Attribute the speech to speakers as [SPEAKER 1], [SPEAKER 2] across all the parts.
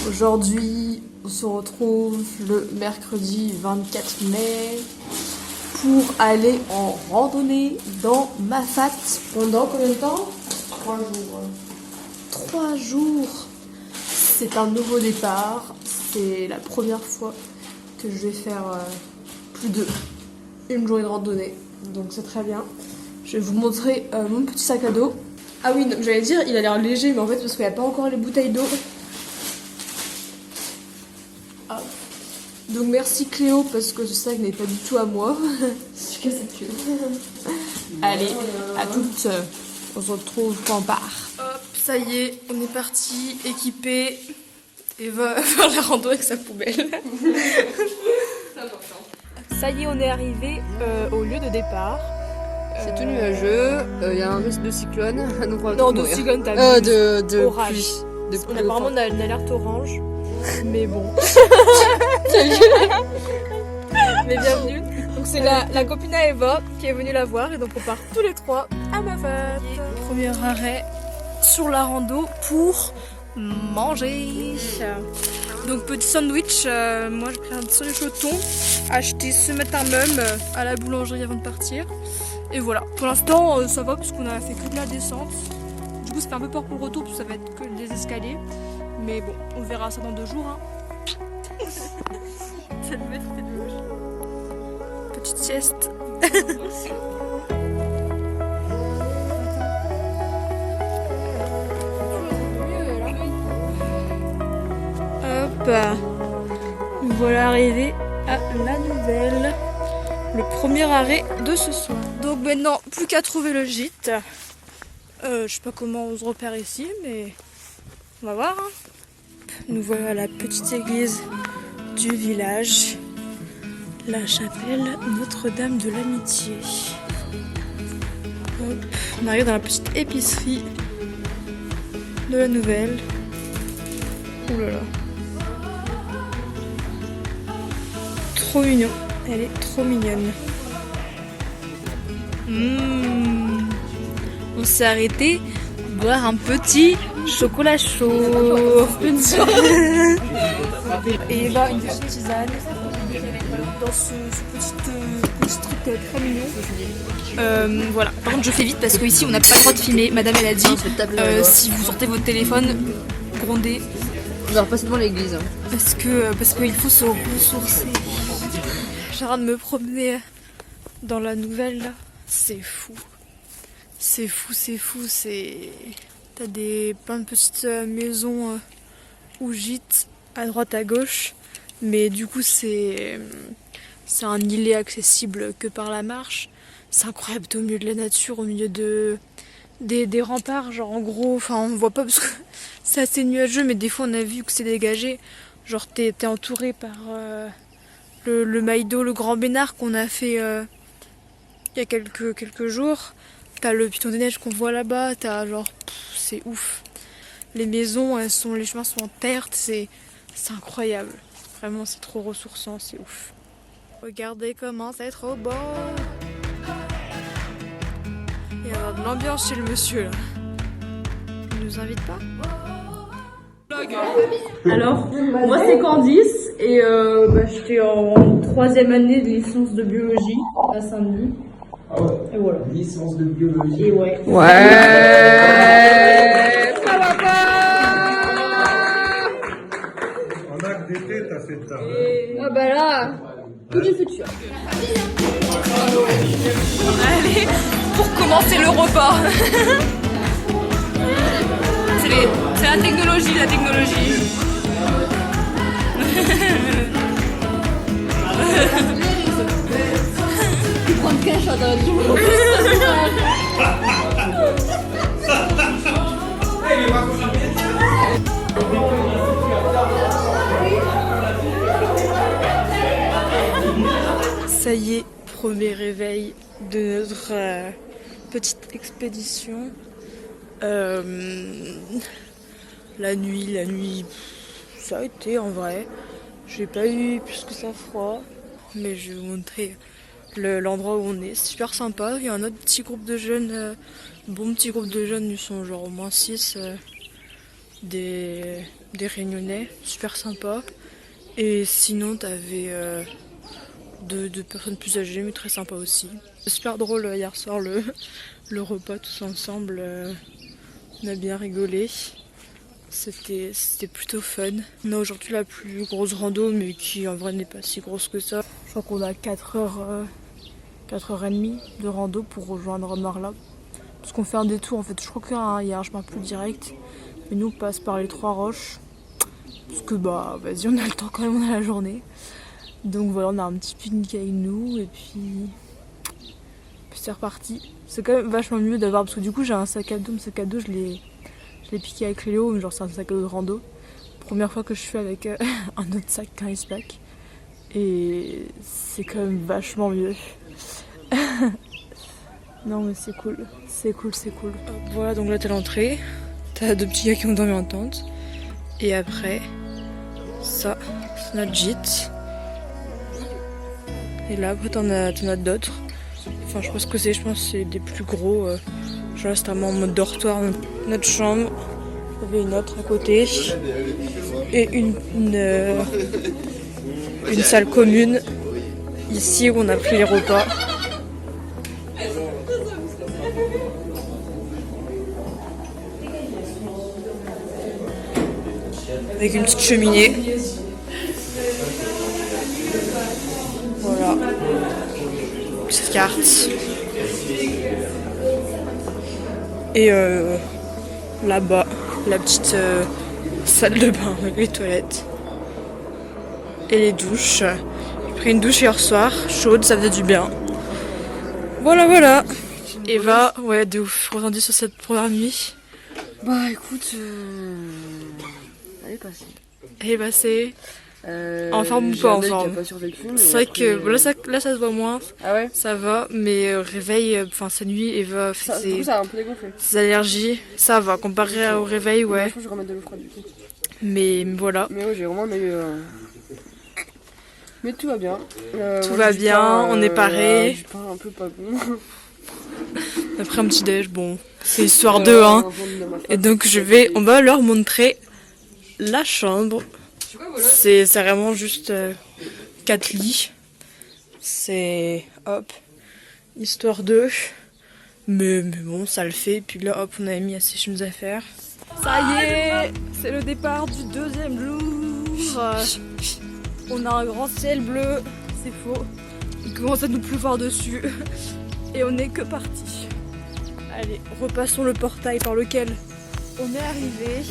[SPEAKER 1] Aujourd'hui, on se retrouve le mercredi 24 mai pour aller en randonnée dans Mafat pendant combien de temps? 3 jours. 3 jours. C'est un nouveau départ. C'est la première fois que je vais faire plus d'une journée de randonnée. Donc c'est très bien. Je vais vous montrer mon petit sac à dos. Ah oui, j'allais dire, il a l'air léger, mais en fait, parce qu'il n'y a pas encore les bouteilles d'eau. Donc merci Cléo parce que ce sac n'est pas du tout à moi. Je casse la queue. Allez, à toutes. On se retrouve quand on part. Hop, ça y est, on est parti, équipé. Et va faire la rando avec sa poubelle. C'est important. Ça y est, on est arrivé au lieu de départ.
[SPEAKER 2] C'est tout nuageux, il y a un risque de cyclone.
[SPEAKER 1] Non, de cyclone, t'as vu.
[SPEAKER 2] De
[SPEAKER 1] orage.
[SPEAKER 2] Pluie.
[SPEAKER 1] On a apparemment une alerte orange. Mais bon. Mais bienvenue. Donc c'est la copine à Eva qui est venue la voir et donc on part tous les trois à Mafat. Premier arrêt sur la rando pour manger. Donc petit sandwich, moi j'ai pris un sandwich au thon acheté ce matin même à la boulangerie avant de partir. Et voilà, pour l'instant ça va parce qu'on a fait que de la descente. Du coup ça fait un peu peur pour le retour parce que ça va être que des escaliers. Mais bon, on verra ça dans 2 jours. Hein. Ça devait être très dommage. Petite sieste. Hop. Nous voilà arrivés à la nouvelle. Le premier arrêt de ce soir. Donc maintenant, plus qu'à trouver le gîte. Je sais pas comment on se repère ici, mais on va voir. Hein. Nous voilà à la petite église du village, la chapelle Notre-Dame de l'Amitié. On arrive dans la petite épicerie de la nouvelle. Ouh là là. Trop mignon. Elle est trop mignonne. On s'est arrêté pour boire un petit chocolat chaud. Et Eva, une petite tisane dans ce petit truc très mignon. Voilà. Par contre, je fais vite parce qu'ici on n'a pas le droit de filmer. Madame, elle a dit si vous sortez votre téléphone, grondez.
[SPEAKER 2] Genre pas devant l'église.
[SPEAKER 1] Parce qu'il faut se ressourcer. J'ai l'air de me promener dans la nouvelle là. C'est fou. C'est fou. T'as plein de petites maisons ou gîtes à droite à gauche, mais du coup c'est un îlet accessible que par la marche. C'est incroyable, t'es au milieu de la nature, au milieu des remparts, genre en gros, enfin on voit pas parce que c'est assez nuageux, mais des fois on a vu que c'est dégagé. Genre t'es entouré par le Maïdo, le Grand Bénard qu'on a fait il y a quelques jours. T'as le piton des neiges qu'on voit là-bas, t'as genre c'est ouf. Les maisons, les chemins sont en terre, c'est incroyable. Vraiment, c'est trop ressourçant, c'est ouf. Regardez comment c'est trop beau. Il y a de l'ambiance chez le monsieur là. Il nous invite pas? Alors, moi c'est Candice et j'étais en 3e année de licence de biologie à Saint-Denis.
[SPEAKER 3] Ah ouais.
[SPEAKER 1] Et voilà.
[SPEAKER 3] Licence de biologie.
[SPEAKER 1] Et ouais.
[SPEAKER 2] Ouais.
[SPEAKER 1] Ça va pas.
[SPEAKER 3] En acte d'été, t'as fait ta.
[SPEAKER 1] Ah bah là, tout du futur. Allez, pour commencer le repas. C'est la technologie, Tu prends le cash dans premier réveil de notre petite expédition. La nuit, ça a été en vrai. J'ai pas eu plus que ça froid, mais je vais vous montrer l'endroit où on est. C'est super sympa. Il y a un autre petit groupe de jeunes, bon petit groupe de jeunes, ils sont genre au moins 6, des Réunionnais, super sympa. Et sinon t'avais deux personnes plus âgées, mais très sympa aussi. C'est super drôle hier soir le repas tous ensemble. On a bien rigolé. C'était plutôt fun. On a aujourd'hui la plus grosse rando, mais qui en vrai n'est pas si grosse que ça. Je crois qu'on a 4h30 de rando pour rejoindre Marla. Parce qu'on fait un détour en fait. Je crois qu'il y a un chemin plus direct. Mais nous on passe par les 3 roches. Parce que bah vas-y, on a le temps quand même, on a la journée. Donc voilà, on a un petit pique-nique avec nous et puis c'est reparti. C'est quand même vachement mieux d'avoir, parce que du coup j'ai un sac à dos. Mon sac à dos je l'ai piqué avec Léo, mais genre c'est un sac à dos de rando. Première fois que je fais avec un autre sac qu'un ice-pack. Et c'est quand même vachement mieux. Non mais c'est cool. Voilà, donc là t'as l'entrée. T'as 2 petits gars qui ont dormi en tente. Et après, ça, c'est notre gîte. Et là, après t'en as d'autres. Enfin je sais pas ce que c'est, je pense que c'est des plus gros. Genre là c'est vraiment en mode dortoir. Notre chambre. Il y avait une autre à côté. Et une salle commune. Ici où on a pris les repas. Avec une petite cheminée. Voilà. Petite carte. Et là-bas, la petite salle de bain avec les toilettes. Et les douches. J'ai pris une douche hier soir, chaude, ça faisait du bien. Voilà. Eva, ouais, de ouf, ressenti sur cette première nuit.
[SPEAKER 2] Bah écoute, elle est passée.
[SPEAKER 1] En forme ou pas en forme. C'est vrai que
[SPEAKER 2] après,
[SPEAKER 1] là ça se voit moins.
[SPEAKER 2] Ah ouais.
[SPEAKER 1] Ça va, mais réveil, enfin cette nuit, Eva
[SPEAKER 2] Ça,
[SPEAKER 1] fait
[SPEAKER 2] du coup, ça a un peu dégonflé.
[SPEAKER 1] ses allergies. Ça va, comparé au réveil, ouais.
[SPEAKER 2] Je pense que je vais remettre de l'eau froide du coup.
[SPEAKER 1] Mais voilà.
[SPEAKER 2] Mais ouais, j'ai vraiment eu. Mais tout va bien.
[SPEAKER 1] Tout va bien, on est paré.
[SPEAKER 2] Du pain un peu pas bon.
[SPEAKER 1] Après un petit déj, bon, c'est histoire d'eux, hein. Et donc on va leur montrer la chambre. C'est vraiment juste 4 lits. C'est hop, histoire d'eux. Mais bon, ça le fait. Puis là, hop, on a mis assez chez nos affaires. Ça y est, c'est le départ du 2e jour. On a un grand ciel bleu, c'est faux. Il commence à nous pleuvoir dessus. Et on n'est que parti. Allez, repassons le portail par lequel on est arrivé.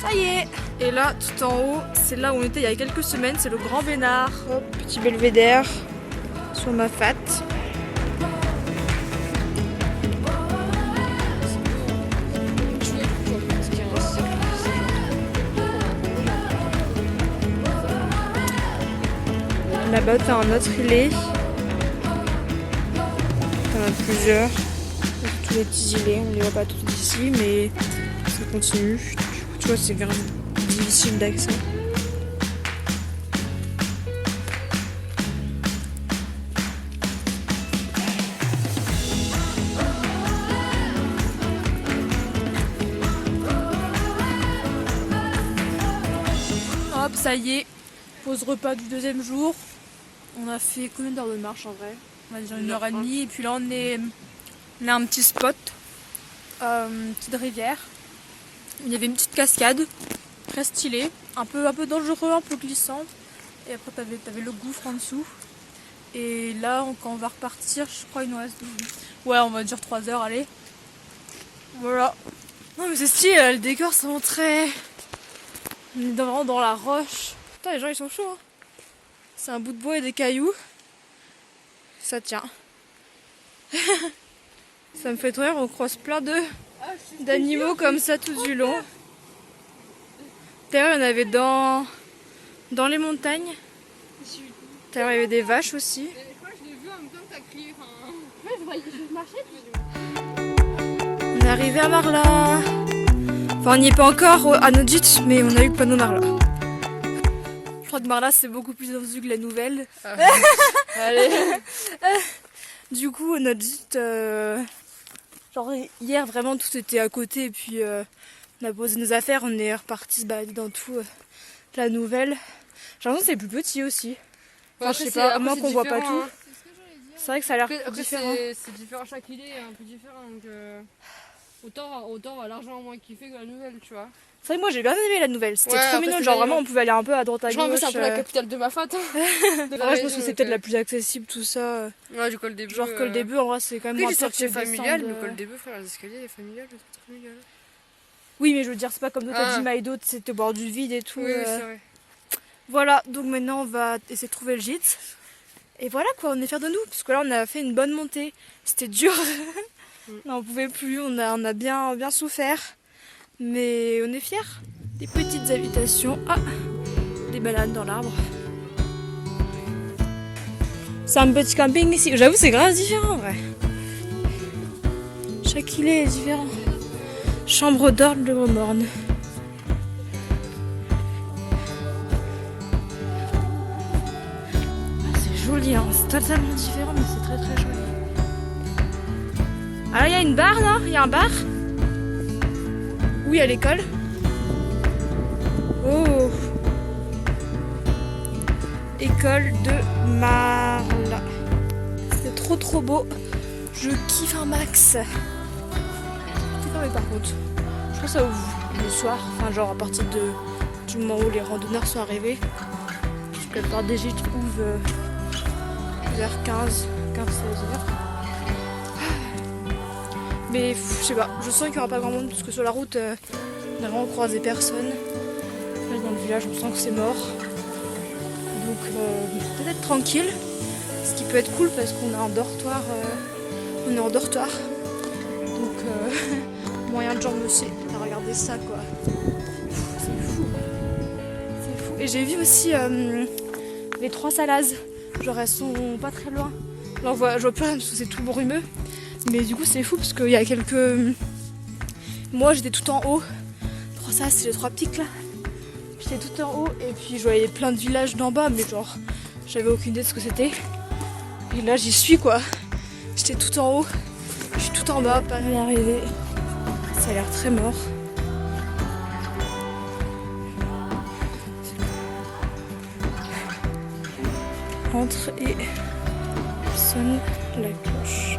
[SPEAKER 1] Ça y est. Et là, tout en haut, c'est là où on était il y a quelques semaines, c'est le Grand Vénard. Hop, petit belvédère sur ma fat. Là-bas, t'as un autre îlet. T'en as plusieurs. Tous les petits îlets, on les voit pas tous d'ici, mais ça continue. Du coup, tu vois, c'est grave difficile d'accès. Hop, ça y est, pause repas du 2e jour. On a fait combien d'heures de marche en vrai? On va dire 1h30, et puis là on a un petit spot, une petite rivière. Il y avait une petite cascade, très stylée, un peu dangereux, un peu glissante. Et après t'avais le gouffre en dessous. Et là, quand on va repartir, je crois il nous reste... Ouais, on va dire 3 heures, allez. Voilà. Non mais c'est stylé, le décor c'est vraiment très... On est vraiment dans la roche. Putain, les gens ils sont chauds, hein. C'est un bout de bois et des cailloux. Ça tient. Ça me fait trop rire, on croise plein d'animaux comme ça tout du long. D'ailleurs, il y en avait dans dans les montagnes. T'as arrivé des vaches aussi.
[SPEAKER 2] Je crois que je l'ai vu en même temps que t'as crié. Enfin... Ouais, je marchais.
[SPEAKER 1] On est arrivé à Marla. Enfin, on n'y est pas encore à Nodjit, mais on a eu le panneau Marla. Je crois que Marla c'est beaucoup plus entendu que la nouvelle.
[SPEAKER 2] Allez.
[SPEAKER 1] Du coup, Nodjit, genre hier vraiment tout était à côté et puis on a posé nos affaires, on est reparti se balader dans tout la nouvelle. J'ai l'impression que c'est plus petit aussi. Enfin, je sais pas, à moins qu'on voit pas tout.
[SPEAKER 2] Hein.
[SPEAKER 1] C'est vrai que ça a l'air
[SPEAKER 2] Après
[SPEAKER 1] différent.
[SPEAKER 2] c'est différent, chaque idée est un peu différent. Donc, autant on va largement moins kiffer que la nouvelle, tu vois.
[SPEAKER 1] C'est vrai que moi j'ai bien aimé la nouvelle, c'était
[SPEAKER 2] Ouais,
[SPEAKER 1] trop
[SPEAKER 2] après,
[SPEAKER 1] mignon,
[SPEAKER 2] c'est
[SPEAKER 1] genre
[SPEAKER 2] mignon.
[SPEAKER 1] vraiment on pouvait aller un peu à droite à
[SPEAKER 2] Genre,
[SPEAKER 1] gauche.
[SPEAKER 2] c'est un peu la capitale de ma fat.
[SPEAKER 1] Ouais, je pense que c'est peut-être la plus accessible tout ça.
[SPEAKER 2] Ouais, du col des Bœufs.
[SPEAKER 1] Genre col des Bœufs en vrai c'est quand même
[SPEAKER 2] Oui,
[SPEAKER 1] moins
[SPEAKER 2] j'ai
[SPEAKER 1] pire
[SPEAKER 2] sorti
[SPEAKER 1] que
[SPEAKER 2] familial,
[SPEAKER 1] descendre,
[SPEAKER 2] le col des Bœufs, frère, les escaliers, les familiales, c'est trop familial.
[SPEAKER 1] Oui mais je veux dire c'est pas comme d'autres
[SPEAKER 2] Ah.
[SPEAKER 1] t'as dit Maïdo, c'était au bord du vide et tout.
[SPEAKER 2] Oui, c'est vrai.
[SPEAKER 1] Voilà, donc maintenant on va essayer de trouver le gîte. Et voilà quoi, on est fiers de nous, parce que là on a fait une bonne montée. C'était dur, on n'en pouvait plus, on a bien souffert. Mais on est fiers. Des petites habitations. Ah, des bananes dans l'arbre. C'est un petit camping ici. J'avoue c'est grave différent en vrai. Chaque îlet est différent. Chambre d'ordre de Gromorne. Joli, hein. C'est totalement différent, mais c'est très très joli. Ah là, il y a une barre, là. Il y a un bar. Oui, à l'école. Oh. École de Marla. C'est trop trop beau. Je kiffe un max. C'est fermé par contre. Je crois que ça ouvre le soir. Enfin, genre à partir du moment où les randonneurs sont arrivés. Parce que la plupart des gîtes ouvrent vers 15-16 heures. Mais je sais pas, je sens qu'il n'y aura pas grand monde parce que sur la route, on n'a vraiment croisé personne. Là, dans le village, on sent que c'est mort. Donc peut-être tranquille. Ce qui peut être cool parce qu'on a un dortoir. On est en dortoir. Donc moyen de jambes aussi à regarder ça quoi. C'est fou. C'est fou. Et j'ai vu aussi les 3 salazes. Genre elles sont pas très loin. Là je vois plus rien parce que c'est tout brumeux. Mais du coup c'est fou parce qu'il y a quelques... Moi j'étais tout en haut. Oh, ça c'est les 3 pics là. J'étais tout en haut et puis je voyais plein de villages d'en bas mais genre j'avais aucune idée de ce que c'était. Et là j'y suis quoi. J'étais tout en haut. Je suis tout en bas, pas y arriver. Ça a l'air très mort. Entre et sonne la cloche.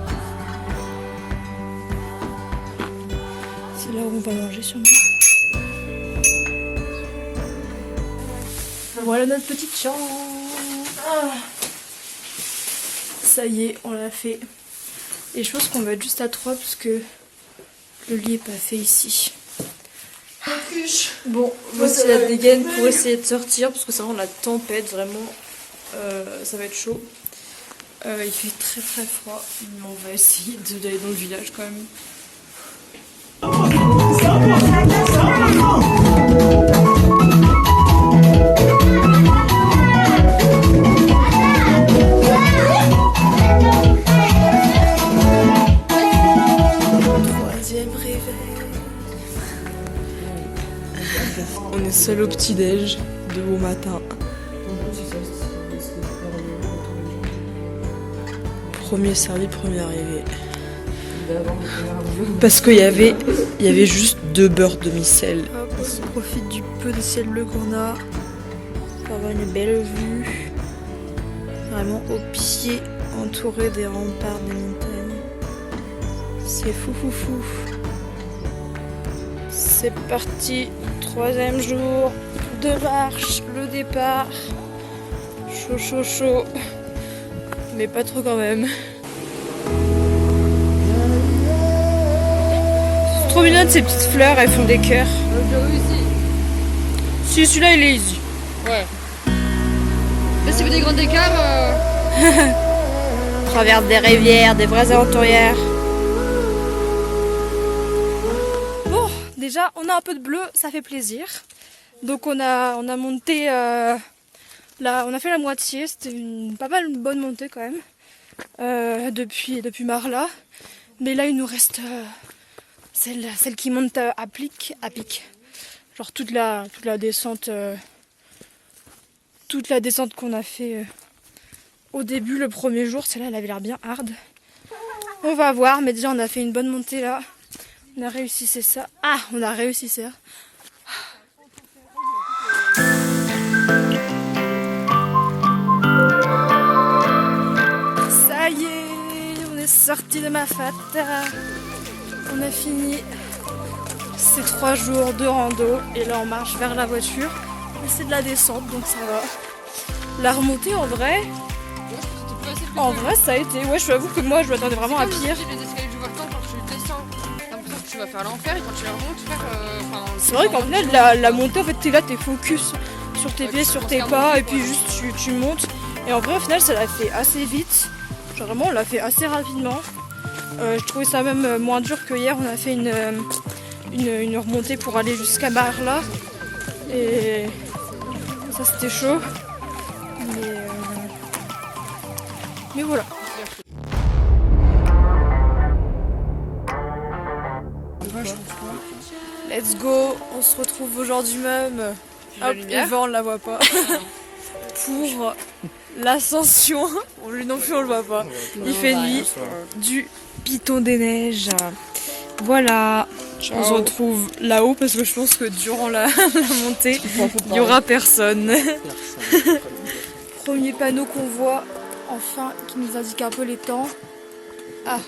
[SPEAKER 1] C'est là où on va manger sûrement. Voilà notre petite chambre. Ah. Ça y est, on l'a fait. Et je pense qu'on va être juste à 3 parce que le lit est pas fait ici. Bon, voici la dégaine pour essayer de sortir parce que c'est vraiment la tempête, vraiment. Ça va être chaud. Il fait très très froid, mais on va essayer d'aller dans le village quand même. Troisième réveil. On est seul au petit-déj de beau matin. Premier servi, premier arrivé. Parce qu'il y avait juste 2 beurres demi-sel. On profite du peu de ciel bleu qu'on a pour avoir une belle vue. Vraiment au pied, entouré des remparts des montagnes. C'est fou fou fou. C'est parti, 3e jour de marche, le départ. Chaud chaud chaud. Mais pas trop quand même. C'est trop mignon ces petites fleurs, elles font des cœurs.
[SPEAKER 2] Je l'ai ici.
[SPEAKER 1] Si celui-là il est easy.
[SPEAKER 2] Ouais. Mais s'il y avait des grands écarts.
[SPEAKER 1] Traverse des rivières, des vraies aventurières. Bon, déjà on a un peu de bleu, ça fait plaisir. Donc on a monté Là, on a fait la moitié, c'était pas mal une bonne montée quand même, depuis Marla. Mais là, il nous reste celle qui monte à pic. Genre toute la descente, qu'on a fait au début, le premier jour. Celle-là, elle avait l'air bien hard. On va voir, mais déjà, on a fait une bonne montée là. On a réussi, c'est ça. Ah, on a réussi ça. Ça y est, on est sorti de Mafate. On a fini ces 3 jours de rando et là on marche vers la voiture. Mais c'est de la descente donc ça va. La remontée en vrai ça a été. Ouais, je t'avoue que moi je m'attendais vraiment à pire.
[SPEAKER 2] Les escaliers du volcan, quand tu descends, t'as l'impression que tu vas faire l'enfer et quand tu les remontes,
[SPEAKER 1] c'est vrai qu'en final la montée en fait t'es là, t'es focus sur tes pieds, sur tes pas et puis juste tu montes. Et en vrai au final ça l'a fait assez vite. Genre vraiment on l'a fait assez rapidement. Je trouvais ça même moins dur que hier. On a fait une remontée pour aller jusqu'à Marla. Et ça c'était chaud. Mais voilà. Let's go. On se retrouve aujourd'hui même. Hop, Eva on la voit pas. Pour l'ascension. Lui non plus on le voit pas. Il fait nuit. Du Piton des Neiges. Voilà. On se retrouve là-haut parce que je pense que durant la montée, il n'y aura personne. Premier panneau qu'on voit, enfin, qui nous indique un peu les temps. Ah.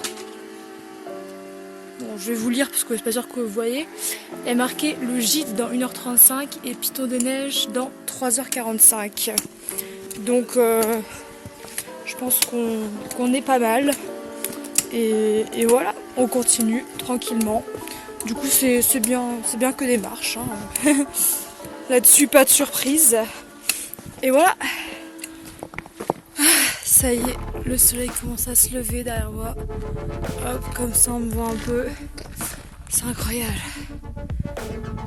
[SPEAKER 1] Bon, je vais vous lire parce que c'est pas sûr que vous voyez. Il y a marqué le gîte dans 1h35 et Piton des Neiges dans 3h45. Donc, je pense qu'on est pas mal. Et voilà, on continue tranquillement. Du coup, c'est bien que des marches. Hein. Là-dessus, pas de surprise. Et voilà. Ça y est, le soleil commence à se lever derrière moi. Hop, comme ça on me voit un peu. C'est incroyable.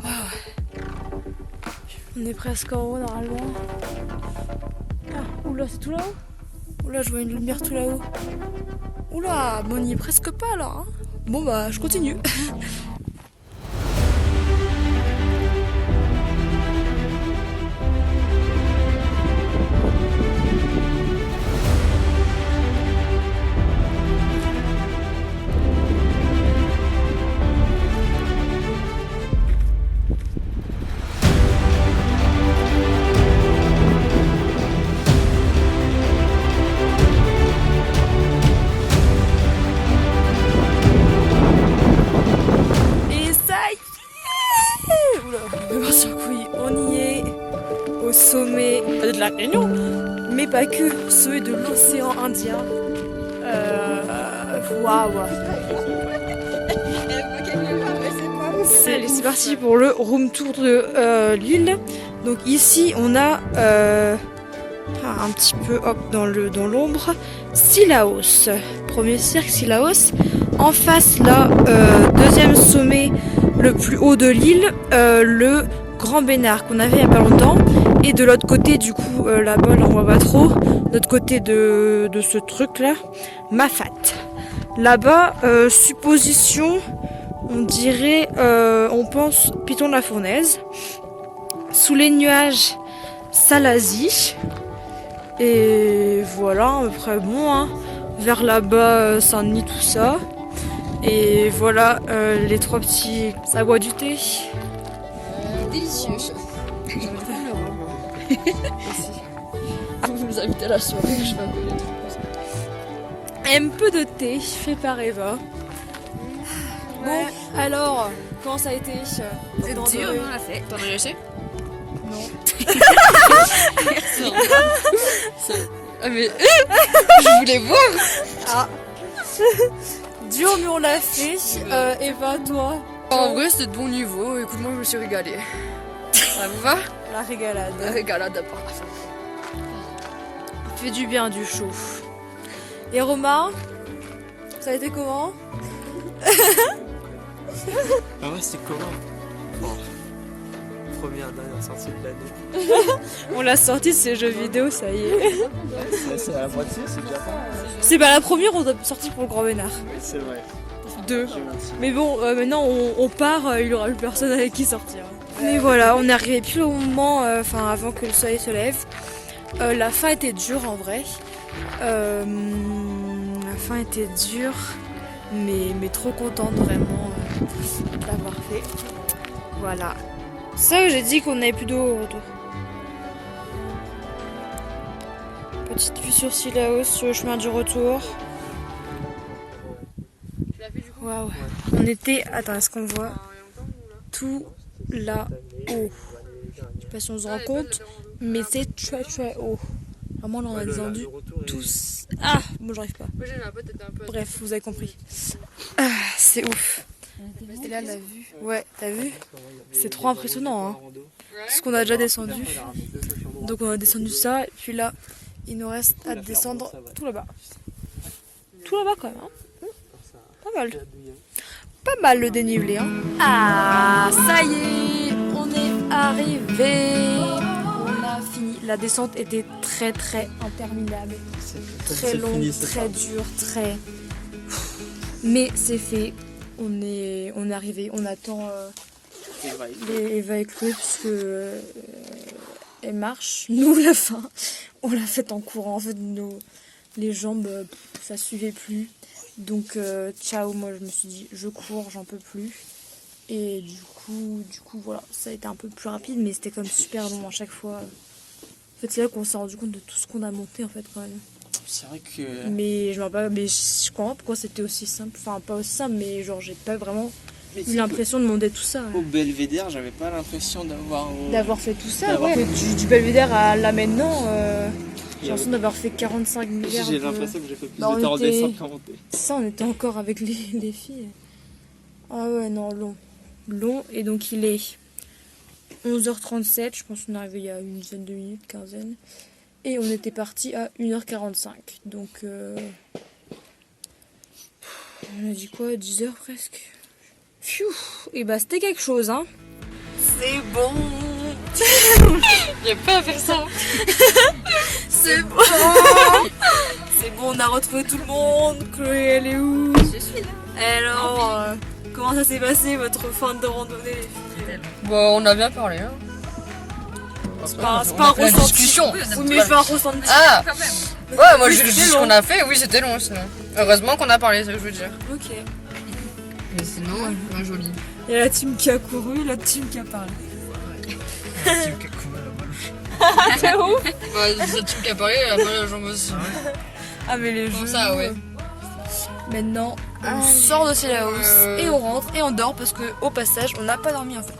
[SPEAKER 1] Wow. On est presque en haut normalement. Ah, oula, c'est tout là-haut. Oula, je vois une lumière tout là-haut. Oula, mais on y est presque pas là. Hein. Bon bah, je continue. Sommet de la Réunion, mais pas que, sommet de l'océan Indien. Waouh! Allez, c'est parti pour le room tour de l'île. Donc ici, on a un petit peu dans l'ombre, Sillaos. Premier cirque, Sillaos. En face, là, deuxième sommet, le plus haut de l'île, le Grand Bénard qu'on avait il n'y a pas longtemps. Et de l'autre côté, du coup, là-bas, on voit pas trop. De l'autre côté de ce truc-là, Mafate. Là-bas, supposition, on dirait, on pense Piton de la Fournaise. Sous les nuages, Salazie. Et voilà, à peu près bon. Hein. Vers là-bas, Saint-Denis, tout ça. Et voilà, les 3 petits... Ça boit du thé.
[SPEAKER 2] Délicieux. Vous nous invitez à la soirée, je vais appeler des trucs comme ça.
[SPEAKER 1] Un peu de thé fait par Eva. Bon, alors, comment ça a été?
[SPEAKER 2] C'est dur, on l'a fait. T'en as réussi? Non. Ah mais je voulais voir.
[SPEAKER 1] Ah. Dur mais on l'a fait. Eva, toi?
[SPEAKER 2] En vrai c'était de bon niveau, écoute moi je me suis régalée. Ça vous va?
[SPEAKER 1] La régalade.
[SPEAKER 2] La régalade par la fin.
[SPEAKER 1] Il fait du bien du chaud. Et Romain, ça a été comment?
[SPEAKER 4] Ah ouais, c'était comment? première dernière sortie de l'année.
[SPEAKER 1] On l'a sorti de ces jeux vidéo, ça y est.
[SPEAKER 4] C'est à la moitié, c'est déjà pas mal.
[SPEAKER 1] C'est pas la première, on a sorti pour le Grand Ménard.
[SPEAKER 4] Oui, c'est vrai.
[SPEAKER 1] 2.
[SPEAKER 4] J'ai menti.
[SPEAKER 1] Mais bon, maintenant on part, il y aura plus personne avec qui sortir. Mais voilà, on est arrivé pile au moment, avant que le soleil se lève. La fin était dure en vrai. La fin était dure, mais trop contente vraiment de l'avoir fait. Voilà. C'est ça que j'ai dit qu'on n'avait plus d'eau au retour. Petite vue sur Sillaos sur le chemin du retour.
[SPEAKER 2] Tu l'as fait du coup?
[SPEAKER 1] Waouh. On était. Attends, est-ce qu'on voit tout là-haut? Je sais pas si on se rend compte, mais c'est très très haut. Vraiment, là, on a descendu tous. Ah, moi j'arrive pas.
[SPEAKER 2] Moi j'ai ma pote, était un peu.
[SPEAKER 1] Bref, vous avez compris. Ah, c'est ouf. Et là, la vue. Ouais, t'as vu? C'est trop impressionnant, hein. Ce qu'on a déjà descendu. Donc, on a descendu ça, et puis là, il nous reste à descendre tout là-bas. Tout là-bas, quand même, hein. Pas mal. Pas mal le dénivelé, hein. Ah, ça y est, on est arrivé. On a fini. La descente était très très interminable. Très longue, très dure, très... Mais c'est fait. On est arrivé. On attend les Eva et Chloé parce que elles marchent. Nous, la fin, on l'a faite en courant. En fait, les jambes, ça suivait plus. Donc, ciao, moi je me suis dit, je cours, j'en peux plus. Et du coup, voilà, ça a été un peu plus rapide, mais c'était quand même super long à chaque fois. En fait, c'est là qu'on s'est rendu compte de tout ce qu'on a monté, en fait, quand même.
[SPEAKER 4] C'est vrai que...
[SPEAKER 1] Mais je me rappelle, mais je comprends pas pourquoi c'était aussi simple. Enfin, pas aussi simple, mais genre, j'ai pas vraiment eu l'impression de monter tout ça.
[SPEAKER 4] Au Belvédère, j'avais pas l'impression
[SPEAKER 1] D'avoir fait tout ça, ouais. Du Belvédère à là maintenant, j'ai l'impression d'avoir fait 45 milliards.
[SPEAKER 4] J'ai l'impression que j'ai fait plus
[SPEAKER 1] Bah,
[SPEAKER 4] de temps en descente qu'en montée.
[SPEAKER 1] Ça, on était encore avec les filles. Ah ouais, non, long. Long, et donc il est 11h37, je pense qu'on est arrivé il y a une dizaine de minutes, quinzaine. Et on était parti à 1h45. Donc, on a dit quoi, 10h presque. Pfiou. Et bah, c'était quelque chose, hein. C'est bon.
[SPEAKER 2] J'ai pas à faire ça.
[SPEAKER 1] C'est bon. C'est bon, on a retrouvé tout le monde. Chloé, elle est où?
[SPEAKER 2] Je suis là.
[SPEAKER 1] Alors, comment ça s'est passé votre fin de randonnée, les filles?
[SPEAKER 2] Bon, on a bien parlé, hein.
[SPEAKER 1] C'est pas un ressenti.
[SPEAKER 2] Discussion.
[SPEAKER 1] Oui, mais je fais un ressenti.
[SPEAKER 2] Ah ouais, moi
[SPEAKER 1] Oui,
[SPEAKER 2] je dis
[SPEAKER 1] c'était
[SPEAKER 2] ce
[SPEAKER 1] long.
[SPEAKER 2] qu'on a fait, oui c'était long sinon. Heureusement qu'on a parlé, c'est ce que je veux dire.
[SPEAKER 1] Ok.
[SPEAKER 2] Mais sinon, pas joli.
[SPEAKER 1] Il y a la team qui a couru, la team qui a parlé. C'est ouf.
[SPEAKER 2] Bah, cette team qui a parlé, elle a parlé aux jambes aussi.
[SPEAKER 1] Ah mais les
[SPEAKER 2] Comment
[SPEAKER 1] jeux.
[SPEAKER 2] ça, ouais.
[SPEAKER 1] Maintenant, on sort de Sillaos et on rentre et on dort parce que au passage, on n'a pas dormi en fait.